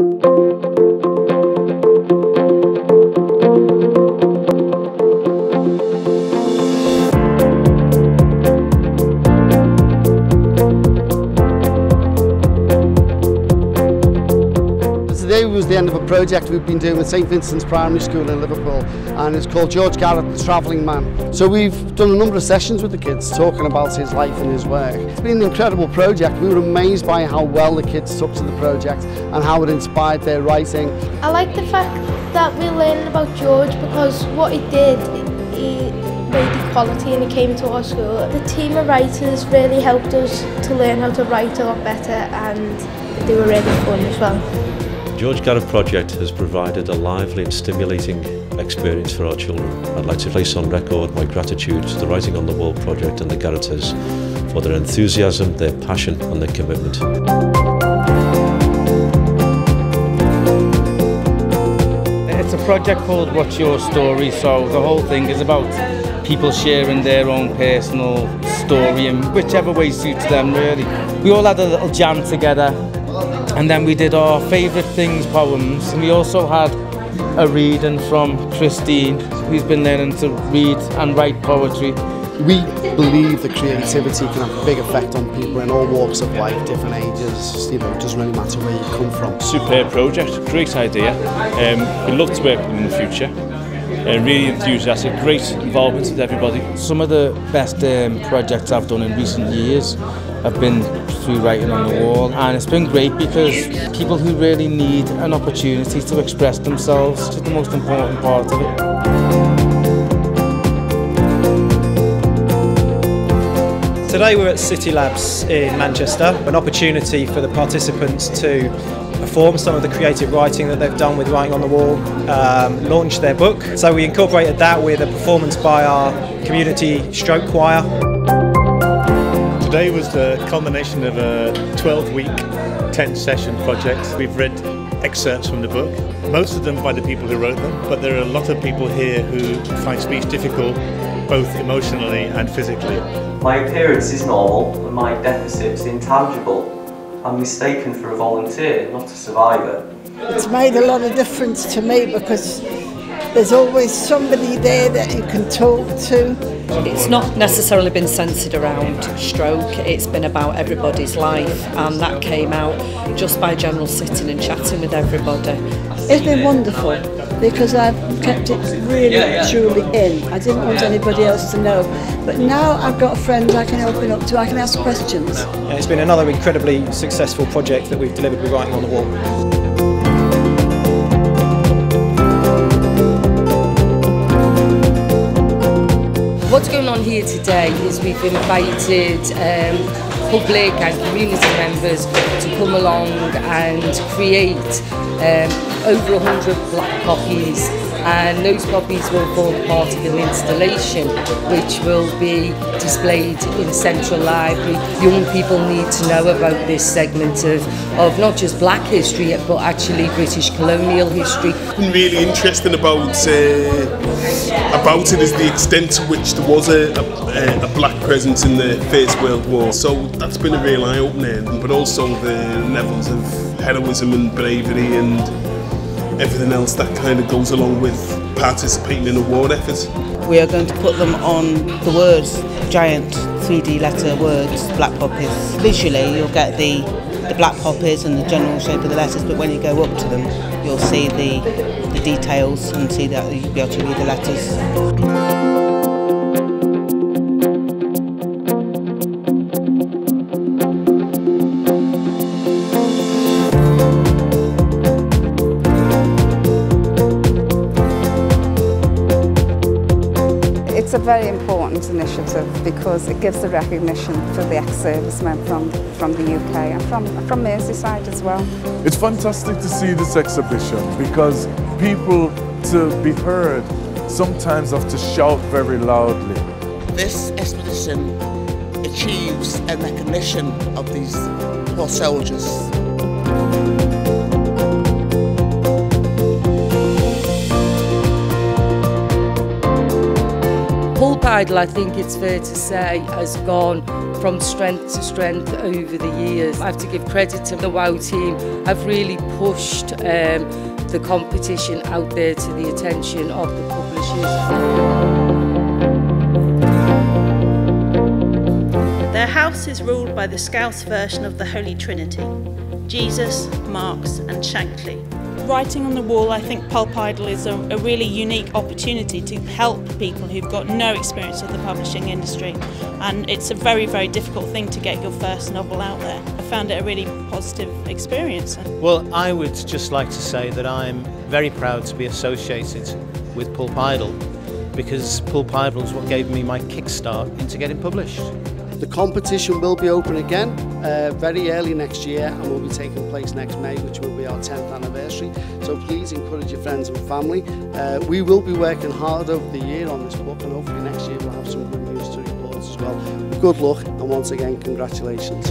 Today was the end of a project we've been doing with St Vincent's Primary School in Liverpool, and it's called George Garrett Travelling Man. So we've done a number of sessions with the kids talking about his life and his work. It's been an incredible project. We were amazed by how well the kids took to the project and how it inspired their writing. I like the fact that we're learning about George because what he did, he made equality and he came into our school. The team of writers really helped us to learn how to write a lot better, and they were really fun as well. The George Garrett project has provided a lively and stimulating experience for our children. I'd like to place on record my gratitude to the Writing on the Wall project and the Garretters for their enthusiasm, their passion and their commitment. It's a project called What's Your Story, so the whole thing is about people sharing their own personal story in whichever way suits them really. We all had a little jam together, and then we did our favourite things poems, and we also had a reading from Christine, who's been learning to read and write poetry. We believe that creativity can have a big effect on people in all walks of life, different ages. You know, it doesn't really matter where you come from. Superb project, great idea. We'd love to work with them in the future. Really enthusiastic, great involvement with everybody. Some of the best projects I've done in recent years have been through Writing on the Wall, and it's been great because people who really need an opportunity to express themselves is the most important part of it. Today we're at City Labs in Manchester, an opportunity for the participants to perform some of the creative writing that they've done with Writing on the Wall, launch their book. So we incorporated that with a performance by our community stroke choir. Today was the culmination of a 12-week 10-session project. We've read excerpts from the book, most of them by the people who wrote them, but there are a lot of people here who find speech difficult, both emotionally and physically. My appearance is normal and my deficit's intangible. I'm mistaken for a volunteer, not a survivor. It's made a lot of difference to me because there's always somebody there that you can talk to. It's not necessarily been centred around stroke, it's been about everybody's life, and that came out just by general sitting and chatting with everybody. It's been wonderful because I've kept it really truly in. I didn't want anybody else to know, but now I've got friends I can open up to, I can ask questions. Yeah, it's been another incredibly successful project that we've delivered with Writing on the Wall. What's going on here today is we've invited public and community members to come along and create over 100 black poppies, and those poppies will form part of an installation which will be displayed in Central Library. Young people need to know about this segment of not just black history but actually British colonial history. Really interesting about it is the extent to which there was a black presence in the First World War. So that's been a real eye-opener, but also the levels of heroism and bravery and everything else that kind of goes along with participating in a war effort. We are going to put them on the words, giant 3D letter words, black poppies. Visually you'll get the black poppies and the general shape of the letters, but when you go up to them you'll see the details and see that you'll be able to read the letters. It's a very important initiative because it gives the recognition for the ex-servicemen from the UK and from Merseyside as well. It's fantastic to see this exhibition because people, to be heard, sometimes have to shout very loudly. This expedition achieves a recognition of these poor soldiers. Pulp Idol, I think it's fair to say, has gone from strength to strength over the years. I have to give credit to the WoW team. I've really pushed the competition out there to the attention of the publishers. Their house is ruled by the Scouse version of the Holy Trinity: Jesus, Marx and Shankly. Writing on the wall, I think Pulp Idol is a really unique opportunity to help people who've got no experience of the publishing industry, and it's a very, very difficult thing to get your first novel out there. I found it a really positive experience. Well, I would just like to say that I'm very proud to be associated with Pulp Idol, because Pulp Idol is what gave me my kickstart into getting published. The competition will be open again very early next year and will be taking place next May, which will be our 10th anniversary. So please encourage your friends and family. We will be working hard over the year on this book, and hopefully next year we'll have some good news to report as well. Good luck, and once again, congratulations.